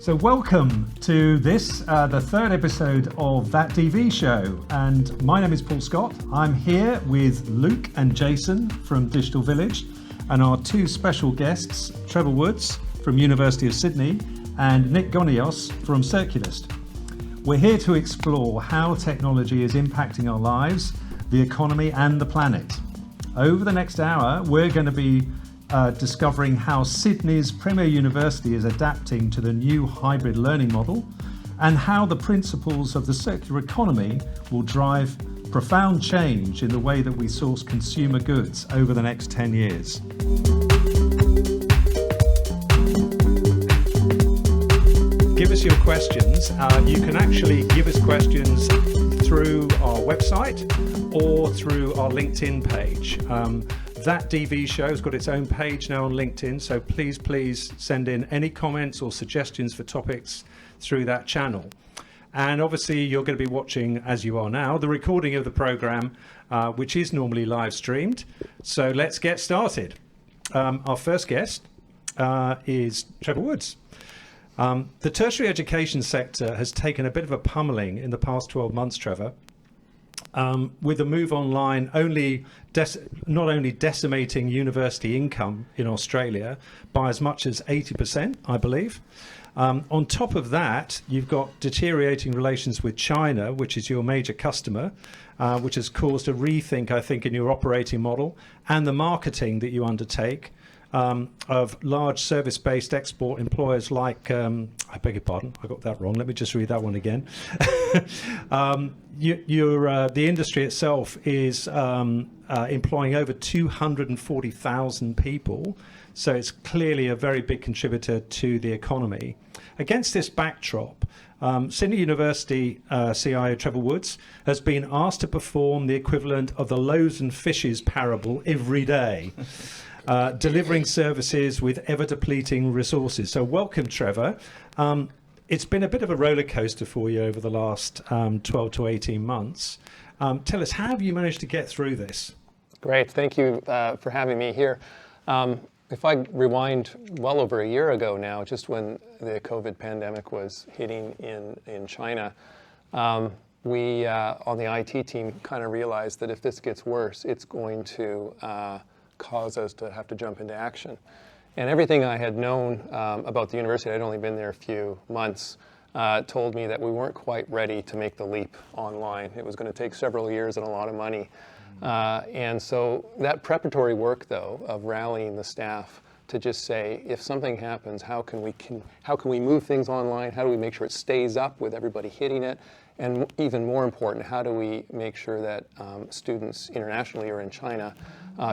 So welcome to this, the third episode of That DV Show. And my name is Paul Scott. I'm here with Luke and Jason from Digital Village and our two special guests, Trevor Woods from University of Sydney and Nick Gonios from Circulist. We're here to explore how technology is impacting our lives, the economy and the planet. Over the next hour, we're going to be discovering how Sydney's Premier University is adapting to the new hybrid learning model and how the principles of the circular economy will drive profound change in the way that we source consumer goods over the next 10 years. Give us your questions. You can actually give us questions through our website or through our LinkedIn page. That DV show has got its own page now on LinkedIn, so please send in any comments or suggestions for topics through that channel. And obviously you're going to be watching, as you are now, the recording of the program, which is normally live streamed. So let's get started. Our first guest is Trevor Woods. The tertiary education sector has taken a bit of a pummeling in the past 12 months, Trevor. With the move online not only decimating university income in Australia by as much as 80%, I believe. On top of that, you've got deteriorating relations with China, which is your major customer, which has caused a rethink, I think, in your operating model and the marketing that you undertake of large service-based export employers like, I beg your pardon, I got that wrong. Let me just read that one again. The industry itself is employing over 240,000 people. So it's clearly a very big contributor to the economy. Against this backdrop, Sydney University CIO Trevor Woods has been asked to perform the equivalent of the loaves and fishes parable every day. Delivering services with ever-depleting resources. So welcome, Trevor. It's been a bit of a roller coaster for you over the last 12 to 18 months. Tell us, how have you managed to get through this? Great, thank you for having me here. If I rewind well over a year ago now, just when the COVID pandemic was hitting in China, we on the IT team kind of realized that if this gets worse, it's going to cause us to have to jump into action. And everything I had known about the university, I'd only been there a few months, told me that we weren't quite ready to make the leap online. It was going to take several years and a lot of money. And so that preparatory work, though, of rallying the staff to just say, if something happens, how can we move things online? How do we make sure it stays up with everybody hitting it? And even more important, how do we make sure that students internationally or in China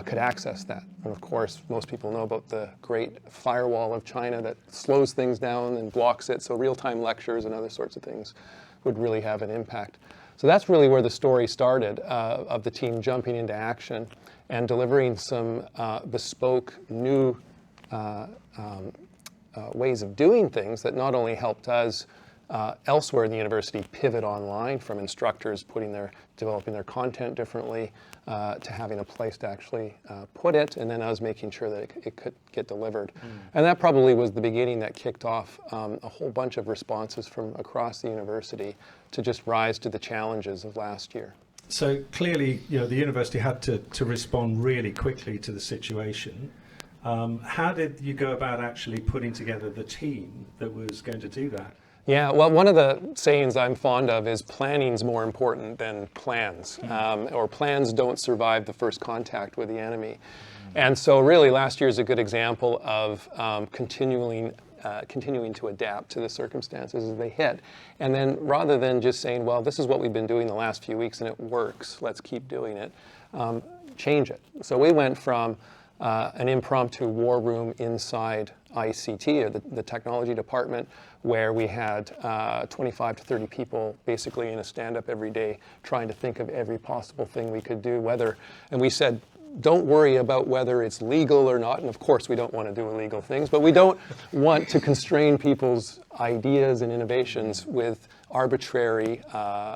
could access that? And of course, most people know about the great firewall of China that slows things down and blocks it, so real-time lectures and other sorts of things would really have an impact. So that's really where the story started, of the team jumping into action and delivering some bespoke new ways of doing things that not only helped us elsewhere in the university pivot online, from instructors developing their content differently to having a place to actually put it, and then us making sure that it could get delivered. And that probably was the beginning that kicked off a whole bunch of responses from across the university to just rise to the challenges of last year. So clearly, the university had to respond really quickly to the situation. How did you go about actually putting together the team that was going to do that? Yeah, well, one of the sayings I'm fond of is planning's more important than plans, or plans don't survive the first contact with the enemy. And so really last year is a good example of continuing to adapt to the circumstances as they hit. And then rather than just saying, well, this is what we've been doing the last few weeks and it works, let's keep doing it, change it. So we went from an impromptu war room inside ICT, or the technology department, where we had 25 to 30 people basically in a stand-up every day trying to think of every possible thing we could do, and we said, don't worry about whether it's legal or not, and of course we don't want to do illegal things, but we don't want to constrain people's ideas and innovations with arbitrary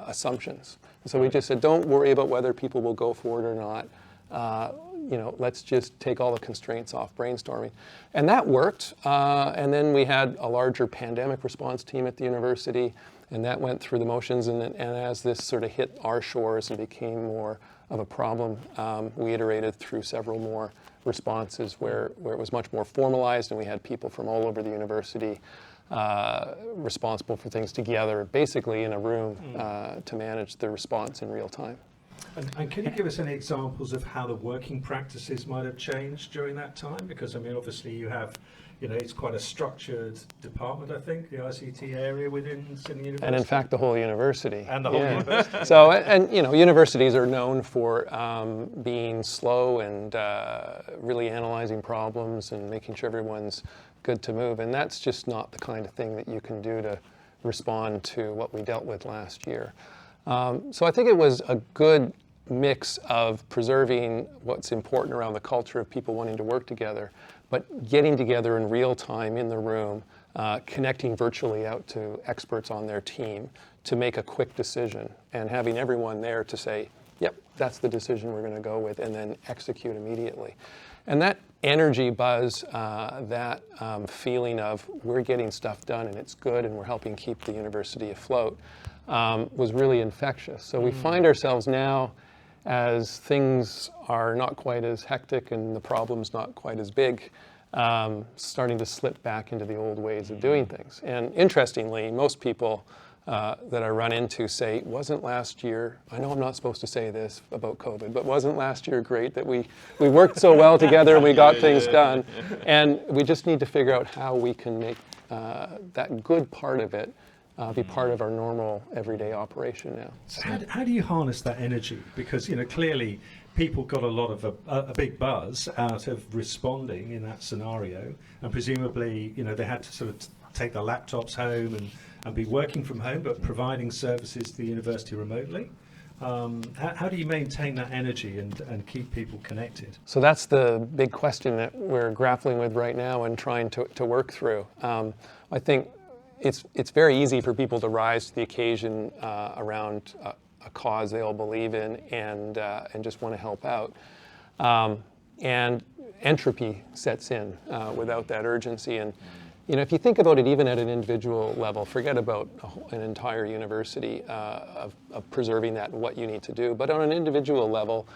assumptions. So we just said, don't worry about whether people will go for it or not. let's just take all the constraints off brainstorming. And that worked. And then we had a larger pandemic response team at the university, and that went through the motions. And as this sort of hit our shores and became more of a problem, we iterated through several more responses where it was much more formalized, and we had people from all over the university responsible for things together, basically in a room to manage the response in real time. And can you give us any examples of how the working practices might have changed during that time? Because, I mean, obviously you have, it's quite a structured department, I think, the ICT area within Sydney University. And in fact, the whole university. And the whole university. So, and universities are known for being slow and really analyzing problems and making sure everyone's good to move. And that's just not the kind of thing that you can do to respond to what we dealt with last year. So I think it was a good mix of preserving what's important around the culture of people wanting to work together, but getting together in real time in the room, connecting virtually out to experts on their team to make a quick decision, and having everyone there to say, yep, that's the decision we're going to go with, and then execute immediately. And that energy buzz, that feeling of we're getting stuff done and it's good and we're helping keep the university afloat, was really infectious. So we find ourselves now, as things are not quite as hectic and the problem's not quite as big, starting to slip back into the old ways of doing things. And interestingly, most people that I run into say, wasn't last year, I know I'm not supposed to say this about COVID, but wasn't last year great that we worked so well together and we got things done? And we just need to figure out how we can make that good part of it be part of our normal everyday operation now. So how do you harness that energy? Because clearly people got a lot of a big buzz out of responding in that scenario, and presumably they had to sort of take their laptops home and be working from home, but providing services to the university remotely. How do you maintain that energy and keep people connected? So that's the big question that we're grappling with right now and trying to work through. I think it's very easy for people to rise to the occasion around a cause they all believe in and just want to help out. And entropy sets in without that urgency. And if you think about it, even at an individual level, forget about an entire university of preserving that and what you need to do. But on an individual level,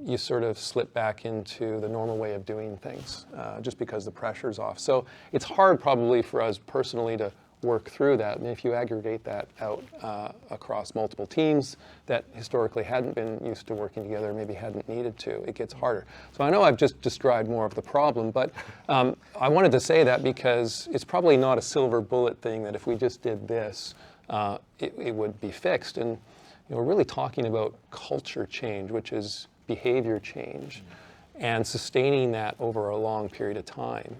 you sort of slip back into the normal way of doing things just because the pressure's off. So it's hard probably for us personally to work through that. And if you aggregate that out across multiple teams that historically hadn't been used to working together, maybe hadn't needed to, it gets harder. So I know I've just described more of the problem, but I wanted to say that because it's probably not a silver bullet thing that if we just did this, it would be fixed. And we're really talking about culture change, which is behavior change, and sustaining that over a long period of time.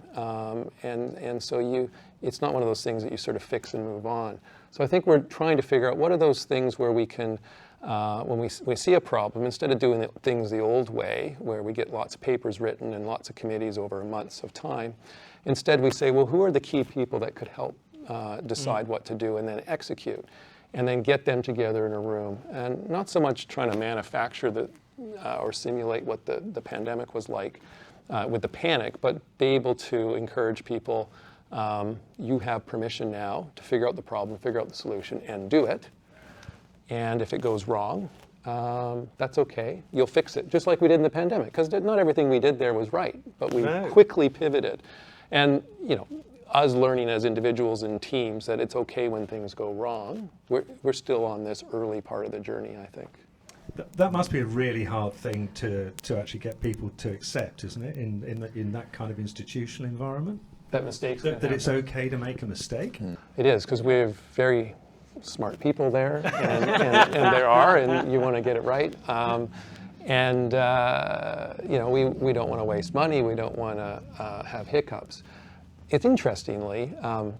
And so it's not one of those things that you sort of fix and move on. So I think we're trying to figure out what are those things where we can, when we see a problem, instead of doing things the old way, where we get lots of papers written and lots of committees over months of time, instead we say, well, who are the key people that could help decide what to do and then execute? And then get them together in a room, and not so much trying to manufacture or simulate what the pandemic was like with the panic, but be able to encourage people, you have permission now to figure out the problem, figure out the solution, and do it. And if it goes wrong, that's okay. You'll fix it, just like we did in the pandemic, because not everything we did there was right, but we quickly pivoted. And us learning as individuals and teams that it's okay when things go wrong. We're still on this early part of the journey, I think. That must be a really hard thing to actually get people to accept, isn't it, in that kind of institutional environment? That mistakes that it's okay to make a mistake? It is, because we have very smart people there, and there are, and you want to get it right. We don't want to waste money. We don't want to have hiccups. It's interestingly,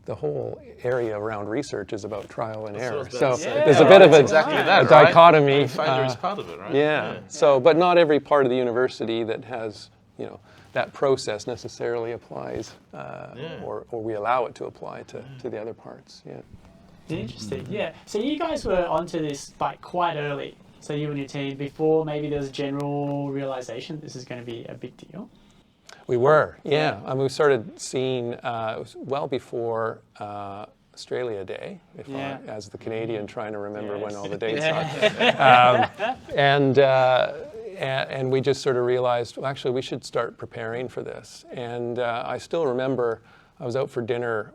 the whole area around research is about trial and error. So there's a bit of a dichotomy. Finder is part of it, right? Yeah. So, but not every part of the university that has, that process necessarily applies, or we allow it to apply to the other parts. Yeah. Interesting. Yeah. So you guys were onto this quite early. So you and your team, before maybe there was a general realization this is going to be a big deal? We were, yeah. I mean, we started seeing, it was well before Australia Day, as the Canadian trying to remember when all the dates are. And we just sort of realized, well, actually, we should start preparing for this. And I still remember I was out for dinner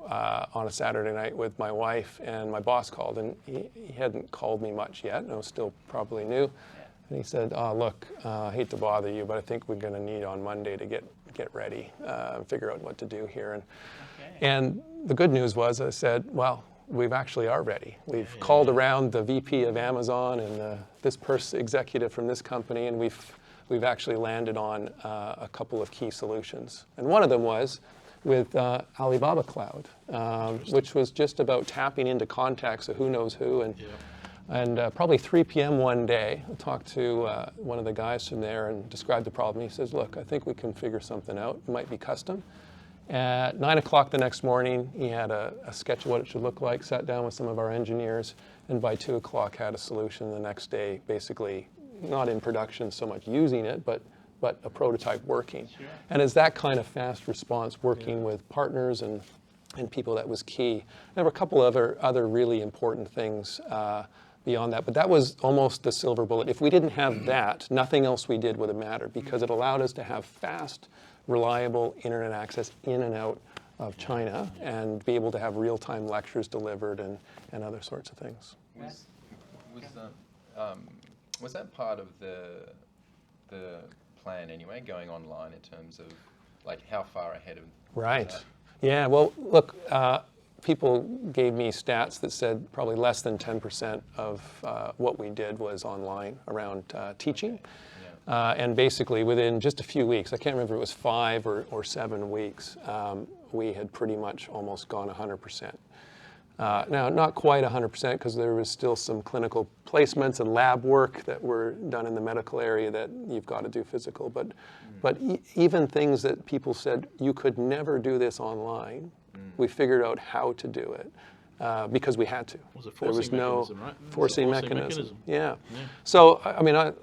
on a Saturday night with my wife, and my boss called, and he hadn't called me much yet, and I was still probably new. And he said, "Oh, look, I hate to bother you, but I think we're going to need on Monday to get ready, figure out what to do here." And the good news was, I said, well, we actually are ready. We've called around the VP of Amazon and this executive from this company, and we've actually landed on a couple of key solutions. And one of them was with Alibaba Cloud, which was just about tapping into contacts of who knows who. And probably 3 p.m. one day, I talked to one of the guys from there and described the problem. He says, "Look, I think we can figure something out. It might be custom." At 9 o'clock the next morning, he had a sketch of what it should look like, sat down with some of our engineers, and by 2 o'clock had a solution the next day, basically not in production so much using it, but a prototype working. Sure. And it's that kind of fast response working with partners and people that was key. There were a couple other really important things beyond that, but that was almost the silver bullet. If we didn't have that, nothing else we did would have mattered, because it allowed us to have fast, reliable internet access in and out of China and be able to have real-time lectures delivered and other sorts of things. Was that part of the plan anyway, going online in terms of like how far ahead of Right. that? Yeah, well, look, people gave me stats that said probably less than 10% of what we did was online around teaching. And basically within just a few weeks, I can't remember if it was 5 or 7 weeks, we had pretty much almost gone 100%. Now, not quite 100% because there was still some clinical placements and lab work that were done in the medical area that you've got to do physical. But even things that people said, you could never do this online, we figured out how to do it because we had to. There was no forcing mechanism. Yeah. So, I mean, I'm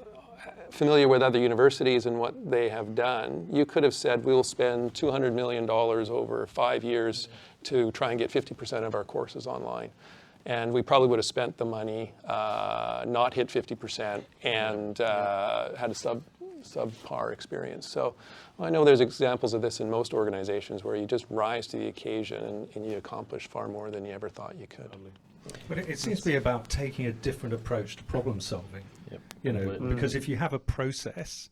familiar with other universities and what they have done. You could have said, we'll spend $200 million over 5 years to try and get 50% of our courses online. And we probably would have spent the money, not hit 50%, and had a subpar experience. So I know there's examples of this in most organizations where you just rise to the occasion and you accomplish far more than you ever thought you could. But it seems to be about taking a different approach to problem solving. Yep. You know, because if you have a process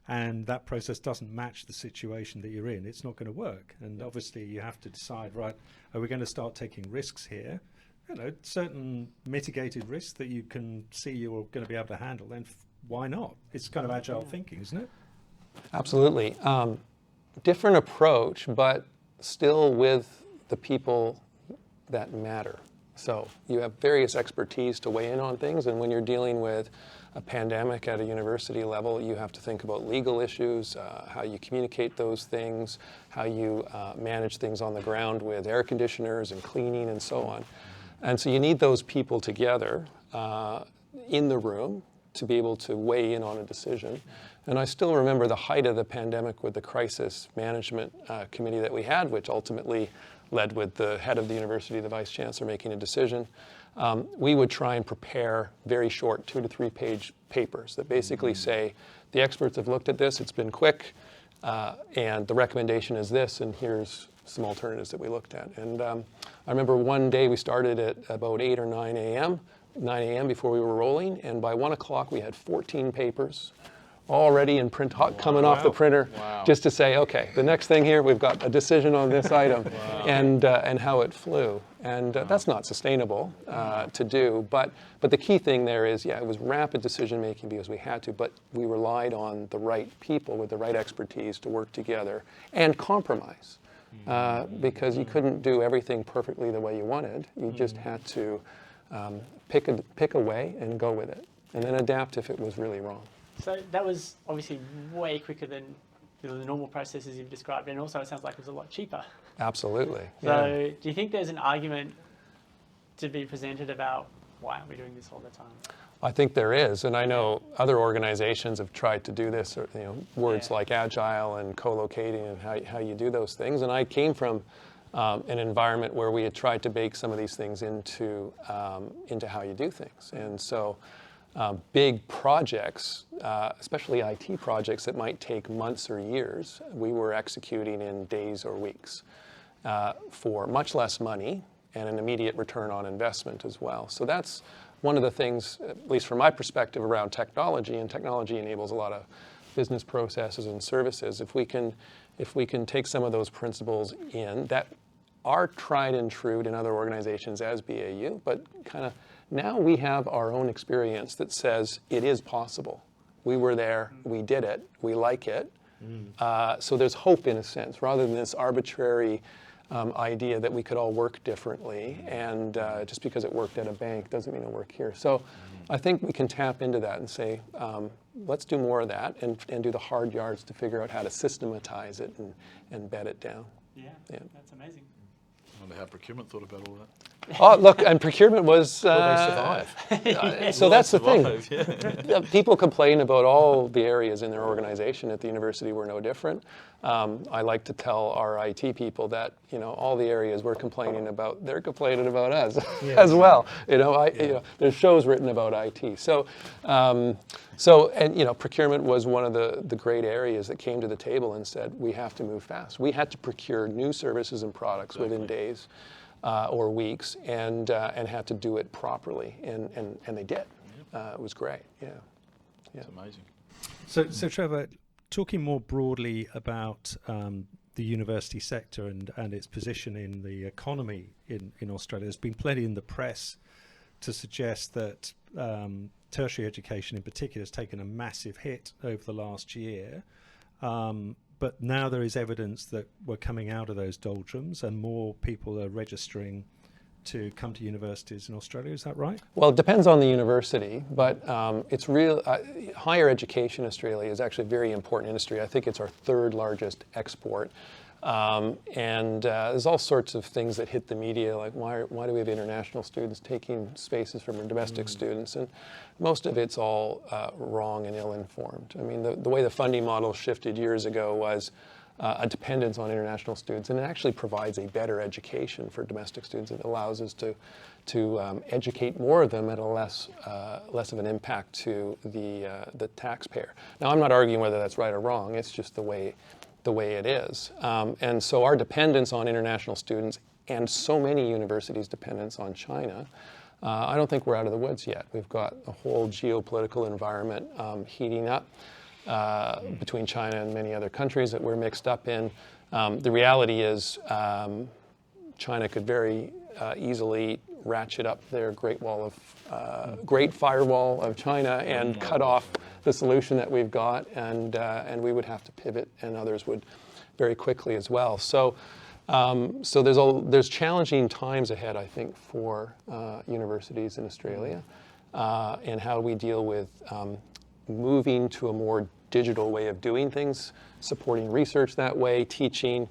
and that process doesn't match the situation that you're in, it's not going to work. And obviously you have to decide, right, are we going to start taking risks here? You know, certain mitigated risks that you can see you're going to be able to handle, then why not? It's kind of agile thinking, isn't it? Absolutely. Different approach, but still with the people that matter. So you have various expertise to weigh in on things, and when you're dealing with a pandemic at a university level, you have to think about legal issues, how you communicate those things, how you manage things on the ground with air conditioners and cleaning and so on. And so you need those people together in the room to be able to weigh in on a decision. And I still remember the height of the pandemic with the crisis management committee that we had, which ultimately led with the head of the university, the vice chancellor, making a decision. We would try and prepare very short 2 to 3 page papers that basically say, the experts have looked at this, it's been quick, and the recommendation is this, and here's some alternatives that we looked at. And I remember one day we started at about 8 or 9 a.m. before we were rolling, and by 1 o'clock we had 14 papers already in print, coming off the printer, just to say, okay, the next thing here, we've got a decision on this item, and how it flew. And that's not sustainable to do, but the key thing there is, it was rapid decision making because we had to, but we relied on the right people with the right expertise to work together and compromise, because you couldn't do everything perfectly the way you wanted. You just had to pick a way and go with it, and then adapt if it was really wrong. So that was obviously way quicker than the normal processes you've described, and also it sounds like it was a lot cheaper. Absolutely. So do you think there's an argument to be presented about why aren't we doing this all the time? I think there is, and I know other organizations have tried to do this, or, words like agile and co-locating and how you do those things. And I came from an environment where we had tried to bake some of these things into how you do things. And so big projects, especially IT projects that might take months or years, we were executing in days or weeks for much less money and an immediate return on investment as well. So that's one of the things, at least from my perspective, around technology, and technology enables a lot of business processes and services. If we can take some of those principles in that are tried and true in other organizations as BAU, but kind of now we have our own experience that says it is possible. We were there, we did it, we like it. So there's hope in a sense, rather than this arbitrary idea that we could all work differently, and just because it worked at a bank doesn't mean it'll work here. So I think we can tap into that and say, let's do more of that and do the hard yards to figure out how to systematize it and bed it down. Yeah, that's amazing. I wonder how procurement thought about all that. Oh, look, and procurement was... Well, they survive. So that's the thing. Survive, yeah. People complain about all the areas in their organization. At the university, we're no different. I like to tell our IT people that, all the areas we're complaining about, they're complaining about us as well. There's shows written about IT. So, procurement was one of the great areas that came to the table and said, we have to move fast. We had to procure new services and products within days. Or weeks, and had to do it properly, and they did. It was great. Yeah. It's amazing. So Trevor, talking more broadly about the university sector and its position in the economy in Australia, there's been plenty in the press to suggest that tertiary education in particular has taken a massive hit over the last year. But now there is evidence that we're coming out of those doldrums and more people are registering to come to universities in Australia. Is that right? Well, it depends on the university, but it's real. Higher education in Australia is actually a very important industry. I think it's our third largest export. And there's all sorts of things that hit the media, like why do we have international students taking spaces from our domestic students? And most of it's all wrong and ill-informed. I mean, the way the funding model shifted years ago was a dependence on international students, and it actually provides a better education for domestic students. It allows us to educate more of them at a less of an impact to the taxpayer. Now, I'm not arguing whether that's right or wrong. It's just the way it is. And so our dependence on international students and so many universities' dependence on China, I don't think we're out of the woods yet. We've got a whole geopolitical environment heating up between China and many other countries that we're mixed up in. The reality is China could very easily ratchet up their Great Firewall of China and cut off the solution that we've got, and we would have to pivot, and others would very quickly as well. So there's challenging times ahead, I think, for universities in Australia, and how we deal with moving to a more digital way of doing things, supporting research that way, teaching.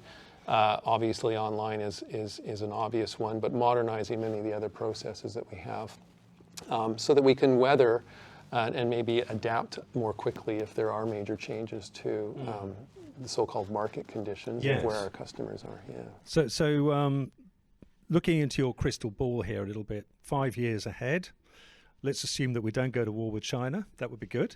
Obviously, online is an obvious one, but modernizing many of the other processes that we have, so that we can weather and maybe adapt more quickly if there are major changes to the so-called market conditions of where our customers are. Yeah. So looking into your crystal ball here a little bit, 5 years ahead, let's assume that we don't go to war with China. That would be good.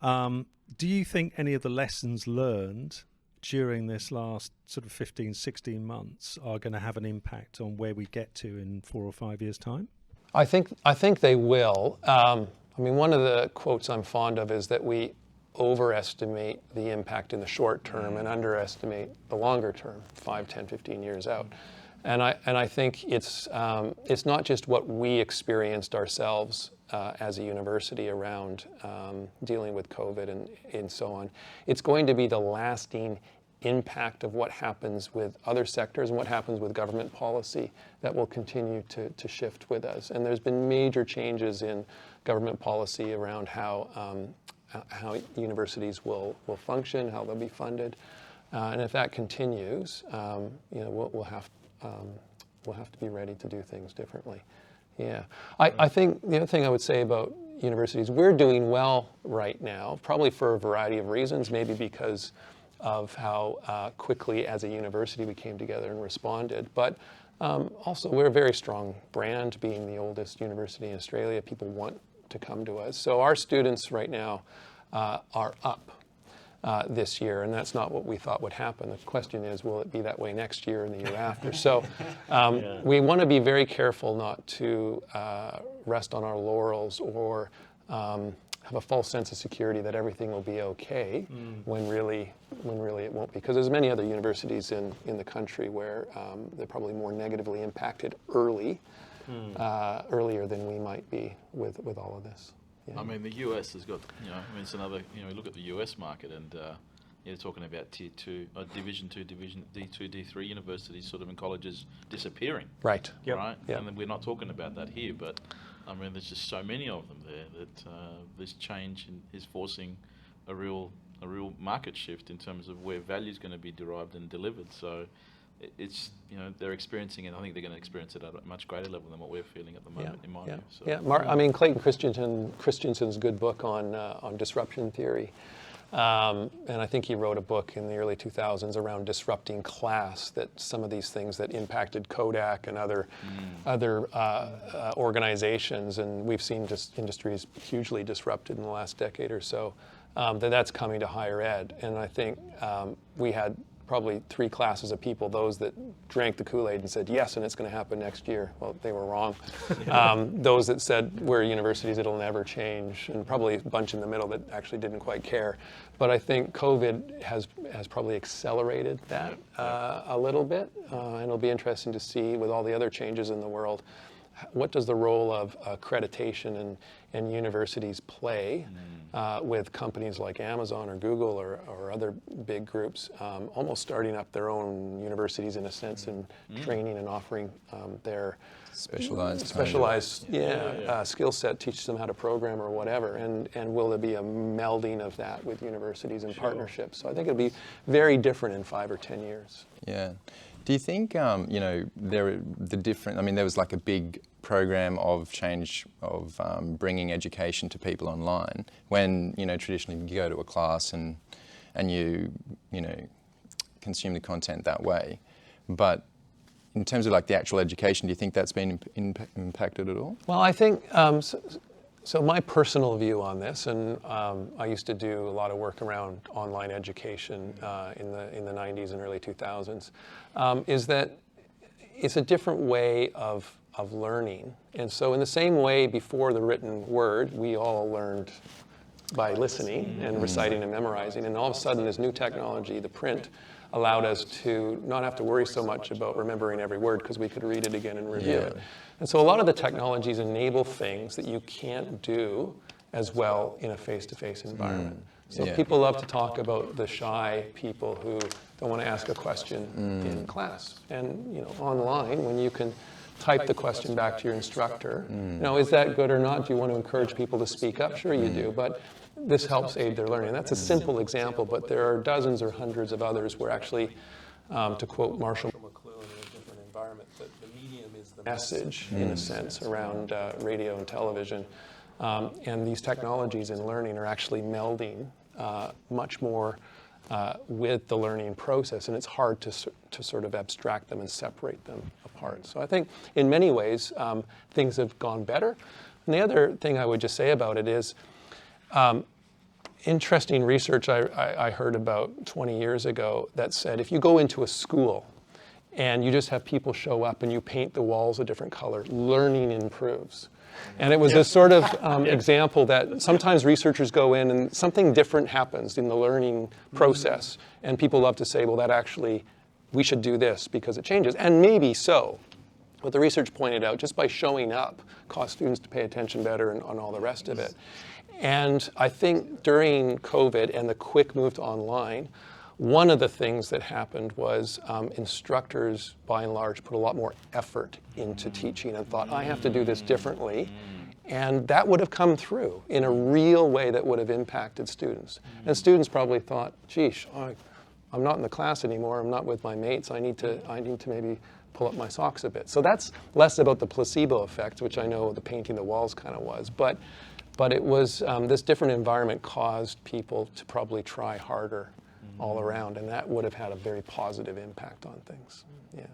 Do you think any of the lessons learned during this last sort of 15, 16 months are going to have an impact on where we get to in 4 or 5 years' time? I think they will. I mean, one of the quotes I'm fond of is that we overestimate the impact in the short term and underestimate the longer term, 5, 10, 15 years out. And I think it's not just what we experienced ourselves as a university around dealing with COVID and so on. It's going to be the lasting impact of what happens with other sectors and what happens with government policy that will continue to shift with us. And there's been major changes in government policy around how universities will function, how they'll be funded. And if that continues, we'll have to be ready to do things differently. Yeah, I think the other thing I would say about universities. We're doing well right now, probably for a variety of reasons, maybe because of how quickly as a university we came together and responded. But also, we're a very strong brand, being the oldest university in Australia. People want to come to us. So our students right now are up this year, and that's not what we thought would happen. The question is, will it be that way next year and the year after? So we want to be very careful not to rest on our laurels or have a false sense of security that everything will be okay when really it won't be. Because there's many other universities in the country where they're probably more negatively impacted earlier than we might be with all of this. Yeah. I mean, the US has got, it's another, we look at the US market and you're talking about tier 2, Division 2, Division D2, D3 universities sort of in colleges disappearing. Right. Right? Yep. And we're not talking about that here, but I mean, there's just so many of them there that this change is forcing a real market shift in terms of where value is going to be derived and delivered. So it's, they're experiencing it. I think they're going to experience it at a much greater level than what we're feeling at the moment, in my view. So, Clayton Christensen's good book on disruption theory. And I think he wrote a book in the early 2000s around disrupting class, that some of these things that impacted Kodak and other organizations, and we've seen just industries hugely disrupted in the last decade or so, that's coming to higher ed. And I think we had probably 3 classes of people: those that drank the Kool-Aid and said, yes, and it's going to happen next year. Well, they were wrong. Those that said, we're universities, it'll never change, and probably a bunch in the middle that actually didn't quite care. But I think COVID has probably accelerated that a little bit, and it'll be interesting to see, with all the other changes in the world, what does the role of accreditation and universities play with companies like Amazon or Google or other big groups almost starting up their own universities in a sense, and training and offering their specialized skill set, teach them how to program or whatever, and will there be a melding of that with universities and partnerships? So I think it'll be very different in 5 or 10 years. Yeah. Do you think, there was like a big program of change of bringing education to people online, when, traditionally you go to a class and you consume the content that way. But in terms of like the actual education, do you think that's been impacted at all? Well, I think, so my personal view on this, and I used to do a lot of work around online education in the 90s and early 2000s, is that it's a different way of learning. And so in the same way before the written word, we all learned by listening and reciting and memorizing, and all of a sudden this new technology, the print, allowed us to not have to worry so much about remembering every word, because we could read it again and review it. And so a lot of the technologies enable things that you can't do as well in a face-to-face environment. So people love to talk about the shy people who don't want to ask a question in class. And online, when you can type the question back to your instructor, is that good or not? Do you want to encourage people to speak up? Sure you do, but this helps aid their learning. That's a simple example, but there are dozens or hundreds of others where actually, to quote Marshall McLuhan in a different environment, that the medium is the message, in a sense, around radio and television. And these technologies in learning are actually melding much more with the learning process, and it's hard to sort of abstract them and separate them apart. So I think in many ways things have gone better. And the other thing I would just say about it is interesting research I heard about 20 years ago that said if you go into a school and you just have people show up and you paint the walls a different color, learning improves. And it was a sort of example that sometimes researchers go in and something different happens in the learning process. And people love to say, well, that actually, we should do this because it changes. And maybe so. But the research pointed out, just by showing up, caused students to pay attention better and on all the rest of it. And I think during COVID and the quick move to online, one of the things that happened was instructors, by and large, put a lot more effort into teaching and thought, I have to do this differently. And that would have come through in a real way that would have impacted students. And students probably thought, geesh, I'm not in the class anymore, I'm not with my mates, I need to maybe pull up my socks a bit. So that's less about the placebo effect, which I know the painting the walls kind of was. But But it was this different environment caused people to probably try harder all around, and that would have had a very positive impact on things. Yeah.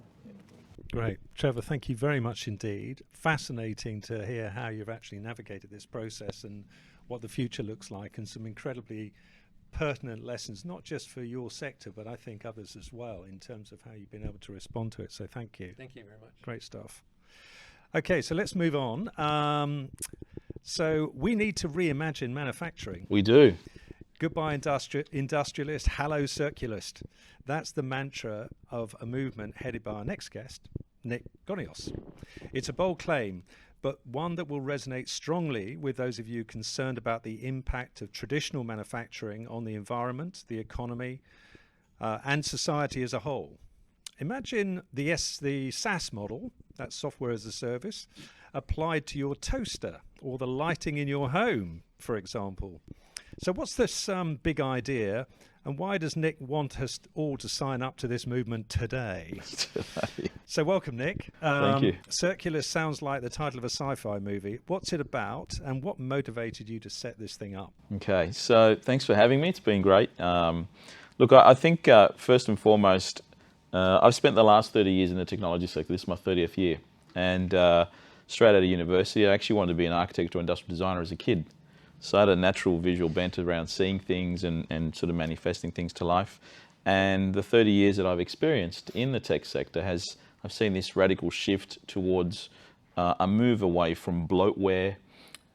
Great. Trevor, thank you very much indeed. Fascinating to hear how you've actually navigated this process and what the future looks like, and some incredibly pertinent lessons, not just for your sector, but I think others as well, in terms of how you've been able to respond to it. So thank you. Thank you very much. Great stuff. Okay, so let's move on. So we need to reimagine manufacturing. We do. Goodbye industrialist, hello circularist. That's the mantra of a movement headed by our next guest, Nick Gonios. It's a bold claim, but one that will resonate strongly with those of you concerned about the impact of traditional manufacturing on the environment, the economy, and society as a whole. Imagine the SaaS model, that's software as a service, applied to your toaster or the lighting in your home, for example. So what's this big idea, and why does Nick want us all to sign up to this movement today? So welcome, Nick. Thank you. Circular sounds like the title of a sci-fi movie. What's it about, and what motivated you to set this thing up? Okay, so thanks for having me. It's been great. Look, I think first and foremost, I've spent the last 30 years in the technology sector. This is my 30th year. And straight out of university, I actually wanted to be an architect or industrial designer as a kid. So I had a natural visual bent around seeing things and sort of manifesting things to life. And the 30 years that I've experienced in the tech sector I've seen this radical shift towards a move away from bloatware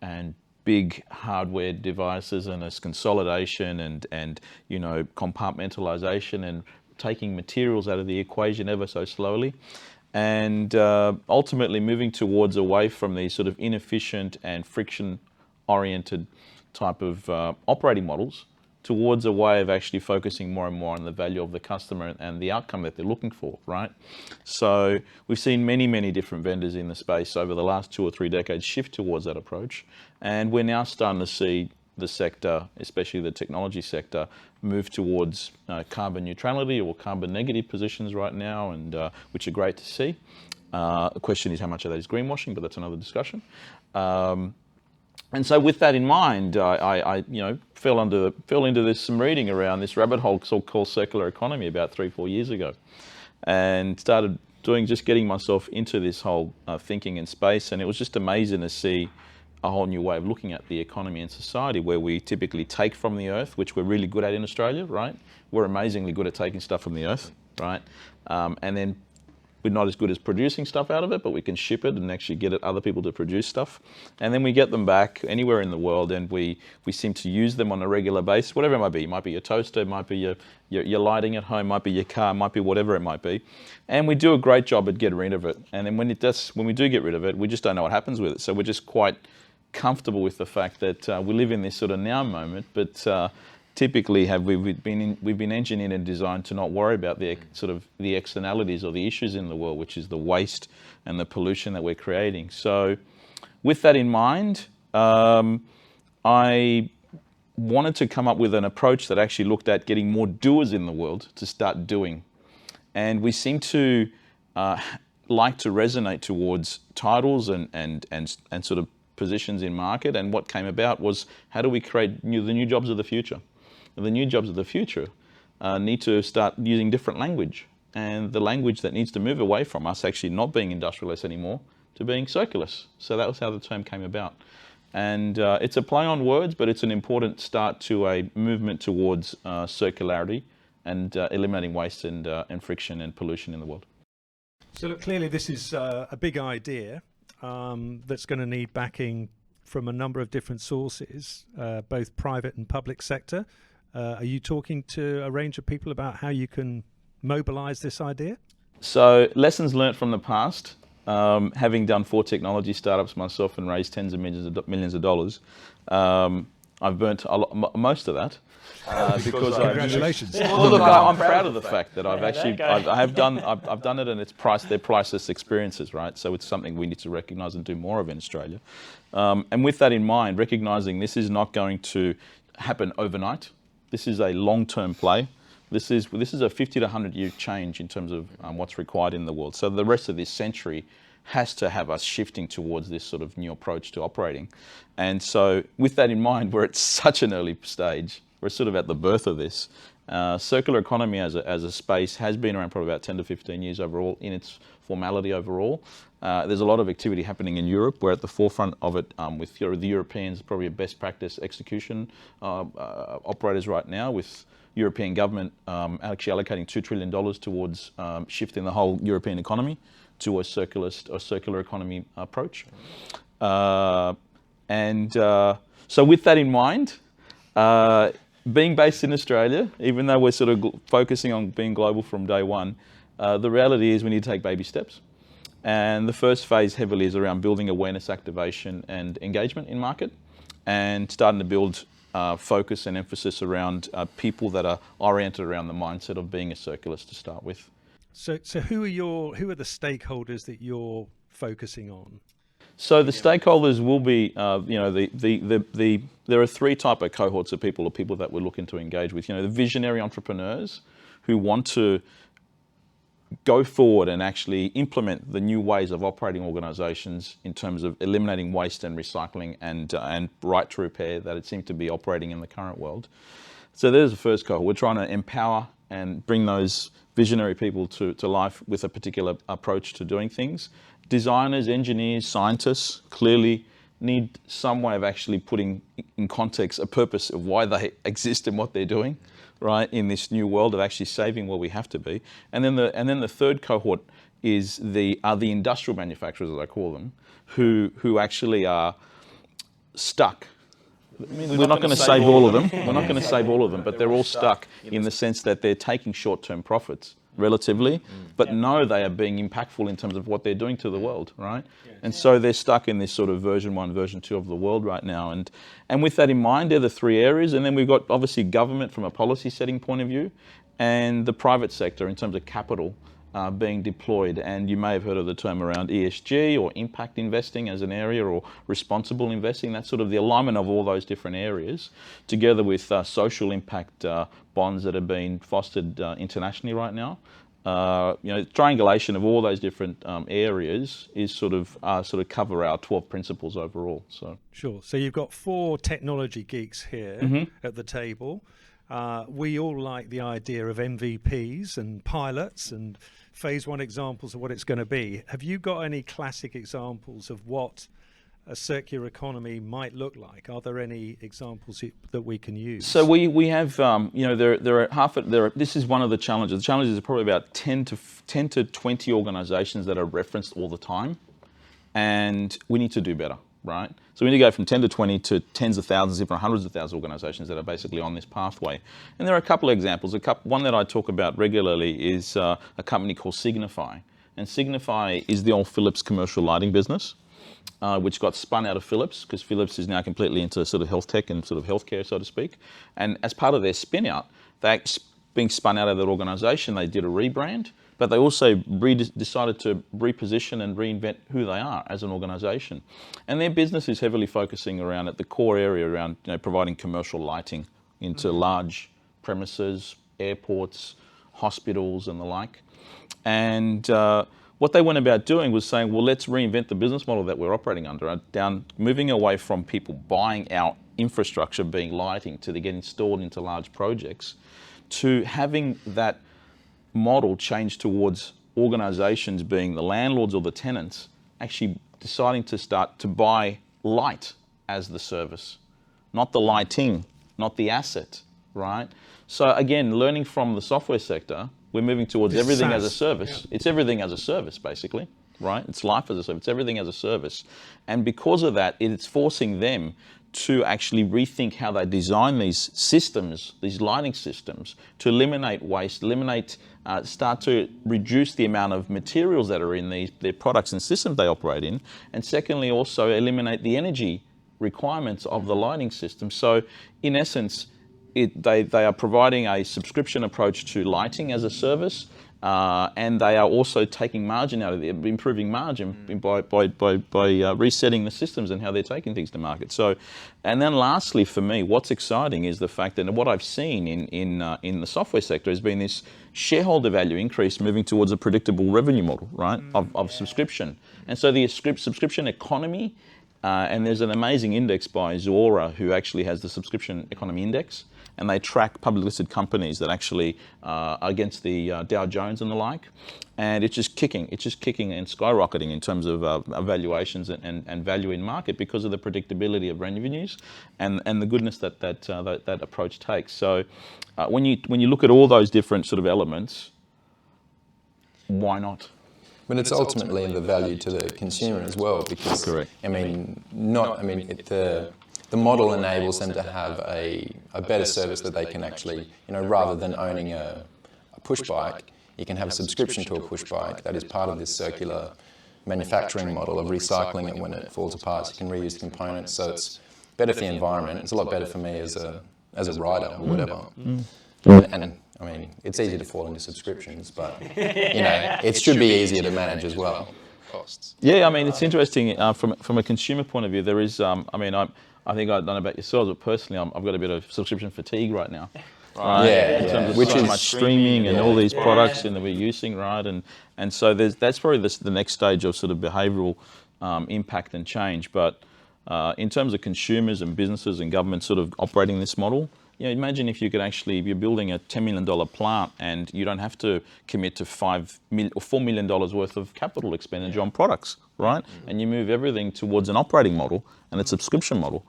and big hardware devices, and this consolidation and you know, compartmentalization and taking materials out of the equation ever so slowly. And ultimately moving towards away from these sort of inefficient and friction-oriented type of operating models towards a way of actually focusing more and more on the value of the customer and the outcome that they're looking for, right? So we've seen many, many different vendors in the space over the last 2 or 3 decades shift towards that approach. And we're now starting to see the sector, especially the technology sector, move towards carbon neutrality or carbon negative positions right now, and which are great to see. The question is how much of that is greenwashing, but that's another discussion. And so with that in mind, I you know, fell into some reading around this rabbit hole called circular economy about 3-4 years ago, and started getting myself into this whole thinking and space. And it was just amazing to see a whole new way of looking at the economy and society, where we typically take from the earth, which we're really good at in Australia, right? We're amazingly good at taking stuff from the earth, right? And then we're not as good as producing stuff out of it, but we can ship it and actually get other people to produce stuff. And then we get them back anywhere in the world, and we seem to use them on a regular basis, whatever it might be. It might be your toaster, it might be your lighting at home, might be your car, might be whatever it might be. And we do a great job at getting rid of it. And then when we do get rid of it, we just don't know what happens with it. So we're just quite comfortable with the fact that we live in this sort of now moment, but typically we've been engineered and designed to not worry about the externalities or the issues in the world, which is the waste and the pollution that we're creating. So with that in mind, I wanted to come up with an approach that actually looked at getting more doers in the world to start doing. And we seem to like to resonate towards titles and sort of positions in market. And what came about was, how do we create the new jobs of the future? And the new jobs of the future need to start using different language, and the language that needs to move away from us actually not being industrialists anymore to being circulars. So that was how the term came about. And it's a play on words, but it's an important start to a movement towards circularity and eliminating waste and friction and pollution in the world. So look, clearly this is a big idea that's going to need backing from a number of different sources, both private and public sector. Are you talking to a range of people about how you can mobilize this idea? So lessons learnt from the past, having done 4 technology startups myself and raised tens of millions of dollars, I've burnt most of that. Because congratulations. Well, look, I'm proud of the fact that I've done it, and they're priceless experiences, right? So it's something we need to recognise and do more of in Australia. And with that in mind, recognising this is not going to happen overnight. This is a long-term play. This is a 50 to 100 year change in terms of what's required in the world. So the rest of this century has to have us shifting towards this sort of new approach to operating. And so with that in mind, we're at such an early stage. We're sort of at the birth of this. Circular economy as a space has been around probably about 10 to 15 years overall in its formality overall. There's a lot of activity happening in Europe. We're at the forefront of it with the Europeans, probably a best practice execution operators right now, with European government actually allocating $2 trillion towards shifting the whole European economy to a circular economy approach. So with that in mind, being based in Australia, even though we're sort of focusing on being global from day one, the reality is we need to take baby steps. And the first phase heavily is around building awareness, activation and engagement in market, and starting to build focus and emphasis around people that are oriented around the mindset of being a circularist to start with. So who are the stakeholders that you're focusing on? So the stakeholders will be, there are three type of cohorts of people, or people that we're looking to engage with. The visionary entrepreneurs who want to go forward and actually implement the new ways of operating organisations in terms of eliminating waste and recycling and right to repair that it seems to be operating in the current world. So there's the first cohort. We're trying to empower and bring those visionary people to life with a particular approach to doing things. Designers, engineers, scientists clearly need some way of actually putting in context a purpose of why they exist and what they're doing, right, in this new world of actually saving where we have to be. And then the third cohort is the industrial manufacturers, as I call them, who actually are stuck. I mean, we're not going to save all of them. We're not going to save all of them, but they're all stuck in the sense that they're taking short-term profits relatively, but know they are being impactful in terms of what they're doing to the world, right? And so they're stuck in this sort of version 1, version 2 of the world right now. And with that in mind, they're the three areas. And then we've got obviously government from a policy setting point of view, and the private sector in terms of capital being deployed. And you may have heard of the term around ESG or impact investing as an area, or responsible investing. That's sort of the alignment of all those different areas, together with social impact bonds that are being fostered internationally right now. Triangulation of all those different areas is sort of cover our 12 principles overall. So sure. So you've got 4 technology geeks here at the table. We all like the idea of MVPs and pilots and phase 1 examples of what it's going to be. Have you got any classic examples of what a circular economy might look like? Are there any examples that we can use? So we have, this is one of the challenges. The challenges are probably about 10 to 20 organisations that are referenced all the time, and we need to do better, right? So we need to go from 10 to 20 to tens of thousands, if not hundreds of thousands of organisations that are basically on this pathway. And there are a couple of examples. One that I talk about regularly is a company called Signify. And Signify is the old Philips commercial lighting business, which got spun out of Philips, because Philips is now completely into sort of health tech and sort of healthcare, so to speak. And as part of their spin out, being spun out of that organisation, they did a rebrand, but they also decided to reposition and reinvent who they are as an organisation. And their business is heavily focusing around, at the core area, around providing commercial lighting into large premises, airports, hospitals and the like. And what they went about doing was saying, well, let's reinvent the business model that we're operating under, moving away from people buying our infrastructure, being lighting, to get installed into large projects, to having that model change towards organisations, being the landlords or the tenants, actually deciding to start to buy light as the service, not the lighting, not the asset, right? So again, learning from the software sector, we're moving towards everything as a service. Yeah. It's everything as a service, basically, right? It's life as a service. It's everything as a service. And because of that, it's forcing them to actually rethink how they design these systems, these lighting systems, to eliminate waste, start to reduce the amount of materials that are in their products and systems they operate in. And secondly, also eliminate the energy requirements of the lighting system. So in essence, they are providing a subscription approach to lighting as a service, and they are also taking margin out of it, improving margin by resetting the systems and how they're taking things to market. So, and then lastly, for me, what's exciting is the fact that what I've seen in the software sector has been this shareholder value increase moving towards a predictable revenue model, right, of subscription. And so the subscription economy, and there's an amazing index by Zuora who actually has the subscription economy index, and they track public listed companies that actually are against the Dow Jones and the like, and it's just kicking and skyrocketing in terms of valuations and value in market because of the predictability of revenues and the goodness that approach takes. So when you look at all those different sort of elements, why not? But it's ultimately the value to the consumer as well, because Correct. The model enables them to have a better service that they can actually, rather than owning a push bike, you can have a subscription to a push bike that is part of this circular manufacturing model of recycling it when it falls apart, so you can reuse the components. So it's better for the environment. It's a lot better for me as a rider or whatever. And I mean, it's easy to fall into subscriptions, but it should be easier to manage as well. Costs. Yeah, I mean, it's interesting from a consumer point of view. There is, I think I don't know about yourselves, but personally, I've got a bit of subscription fatigue right now. Right? Yeah, in terms of which so is much streaming and all these products that we're using, right? And so that's probably the next stage of sort of behavioural impact and change. But in terms of consumers and businesses and governments sort of operating this model, imagine if you could actually, if you're building a $10 million plant and you don't have to commit to $4 million worth of capital expenditure on products, right? And you move everything towards an operating model and a subscription model.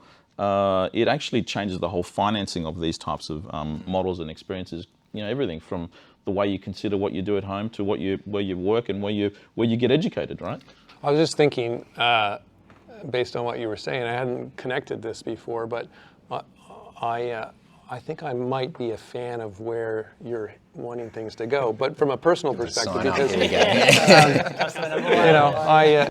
It actually changes the whole financing of these types of models and experiences. Everything from the way you consider what you do at home to where you work and where you get educated, right? I was just thinking, based on what you were saying, I hadn't connected this before, but I think I might be a fan of where you're wanting things to go. But from a personal perspective, because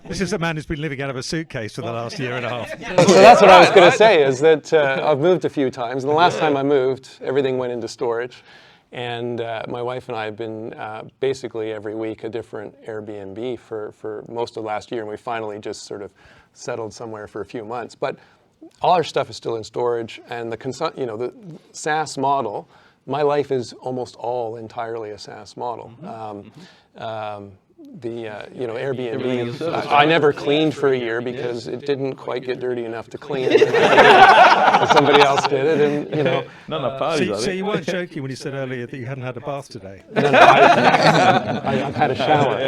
This is a man who's been living out of a suitcase for the last year and a half. so that's what I was going to say is that I've moved a few times, and the last time I moved, everything went into storage. And my wife and I have been basically every week a different Airbnb for most of last year, and we finally just sort of settled somewhere for a few months. But all our stuff is still in storage, and the SaaS model, my life is almost all entirely a SaaS model. Airbnb, I never cleaned for a year because it didn't quite get dirty enough to clean. Somebody else did it, and No, parties. So you weren't joking when you said earlier that you hadn't had a bath today. No, I've had a shower.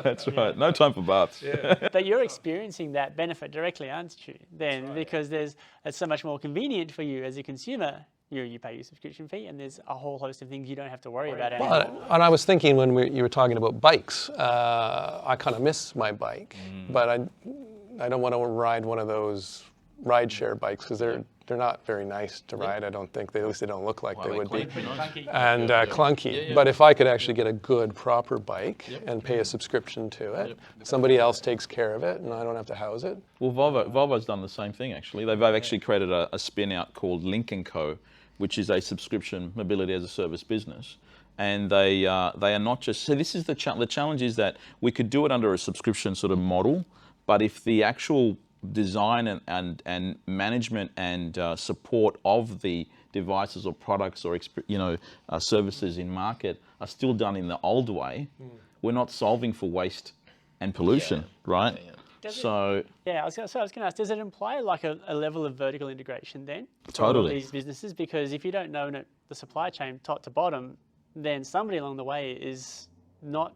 That's right. No time for baths. But you're experiencing that benefit directly, aren't you? Then, because it's so much more convenient for you as a consumer. You pay your subscription fee, and there's a whole host of things you don't have to worry about anymore. Well, and I was thinking when you were talking about bikes, I kind of miss my bike, but I don't want to ride one of those ride-share bikes because they're not very nice to ride. I don't think at least they don't look like they would be, and clunky. Yeah. But if I could actually get a good, proper bike and pay a subscription to it, somebody else takes care of it, and I don't have to house it. Well, Volvo's done the same thing actually. They've actually created a spin-out called Link & Co., which is a subscription mobility as a service business. And they are not just, so this is the challenge is that we could do it under a subscription sort of model, but if the actual design and management and support of the devices or products or services in market are still done in the old way, we're not solving for waste and pollution, right? I was going to ask, does it imply like a level of vertical integration then? Totally. For these businesses, because if you don't know the supply chain top to bottom, then somebody along the way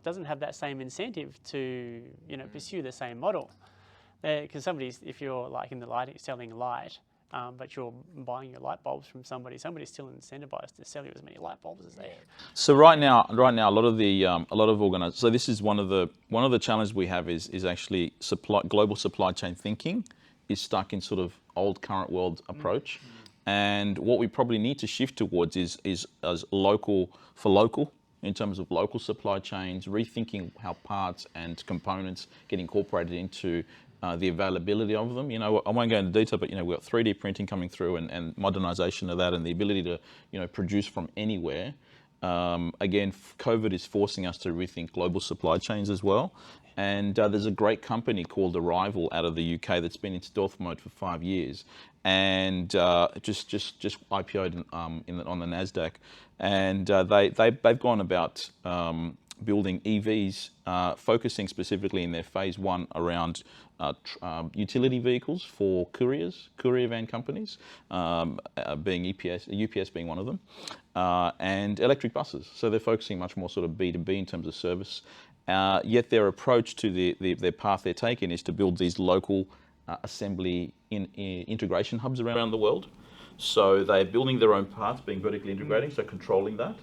doesn't have that same incentive to pursue the same model. Because if you're like in the lighting, selling light, but you're buying your light bulbs from somebody's still incentivized to sell you as many light bulbs as they. So right now, a lot of organizations. So this is one of the challenges we have is actually global supply chain thinking is stuck in sort of old current world approach, and what we probably need to shift towards is as local for local. In terms of local supply chains, rethinking how parts and components get incorporated into the availability of them. I won't go into detail, but we've got 3D printing coming through and modernisation of that, and the ability to produce from anywhere. Again, COVID is forcing us to rethink global supply chains as well. And there's a great company called Arrival out of the UK that's been in stealth mode for 5 years, and just IPO'd on the Nasdaq, and they've gone about building EVs, focusing specifically in their phase one around utility vehicles for courier van companies, being UPS being one of them, and electric buses. So they're focusing much more sort of B2B in terms of service. Yet their approach to their path they're taking is to build these local assembly integration hubs around the world. So they're building their own parts, being vertically integrating, so controlling that,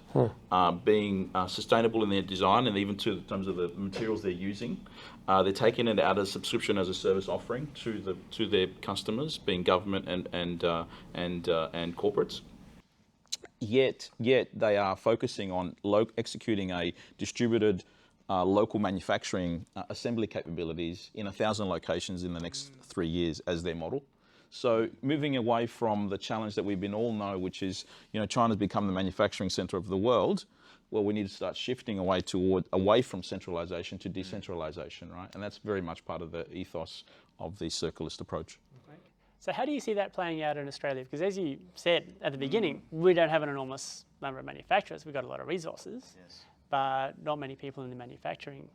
being sustainable in their design, and even in terms of the materials they're using. They're taking it out as subscription as a service offering to their customers, being government and corporates. Yet they are focusing on executing a distributed local manufacturing assembly capabilities in 1,000 locations in the next 3 years as their model. So moving away from the challenge that we've been all know, which is, China's become the manufacturing center of the world. Well, we need to start shifting away from centralization to decentralization, right? And that's very much part of the ethos of the circularist approach. So how do you see that playing out in Australia? Because as you said at the beginning, we don't have an enormous number of manufacturers. We've got a lot of resources, but not many people in the manufacturing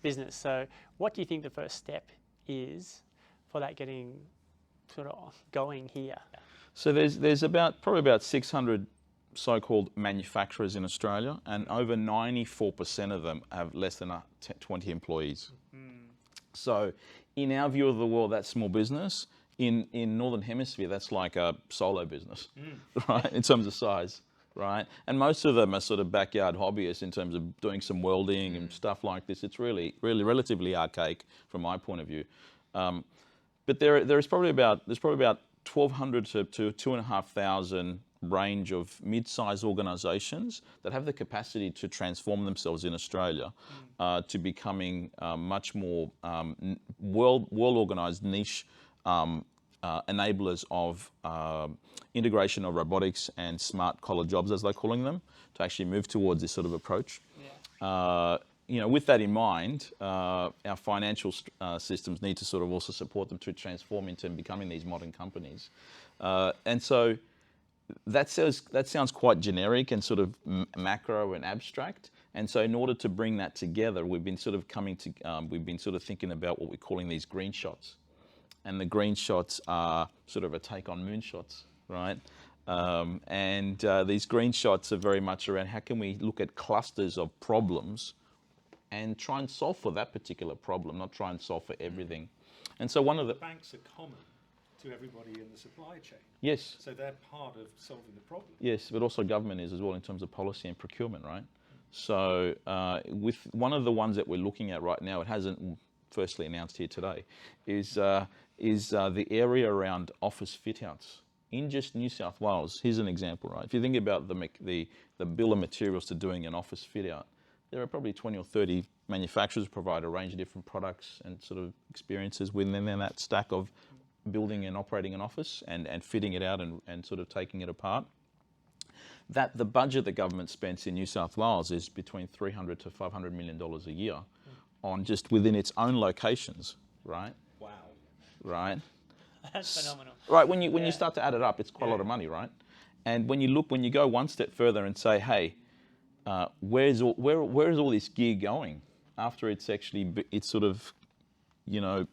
business. So what do you think the first step is for that getting sort of going here? So there's probably about 600 so-called manufacturers in Australia, and over 94% of them have less than 20 employees. So in our view of the world, that's small business. In Northern Hemisphere, that's like a solo business, right, in terms of size, right? And most of them are sort of backyard hobbyists in terms of doing some welding and stuff like this. It's really relatively archaic from my point of view. But there's probably about 1,200 to 2,500 range of mid-sized organisations that have the capacity to transform themselves in Australia to becoming much more well-organised niche enablers of integration of robotics and smart collar jobs, as they're calling them, to actually move towards this sort of approach. With that in mind, our financial systems need to sort of also support them to transform into becoming these modern companies. And so that sounds quite generic and sort of macro and abstract. And so in order to bring that together, we've been sort of thinking about what we're calling these green shots. And the green shots are sort of a take on moonshots, right? These green shots are very much around how can we look at clusters of problems and try and solve for that particular problem, not try and solve for everything. And so one of the banks are common to everybody in the supply chain. Yes. So they're part of solving the problem. Yes, but also government is as well in terms of policy and procurement, right? So with one of the ones that we're looking at right now, it hasn't firstly announced here today, is the area around office fit-outs in just New South Wales. Here's an example, right? If you think about the bill of materials to doing an office fit-out, there are probably 20 or 30 manufacturers who provide a range of different products and sort of experiences within that stack of building and operating an office and fitting it out and sort of taking it apart. That the budget the government spends in New South Wales is between $300 to $500 million a year on just within its own locations, right? Wow. Right? That's phenomenal. Right, when you start to add it up, it's quite a lot of money, right? And when you go one step further and say, hey, where is all this gear going after it's sort of,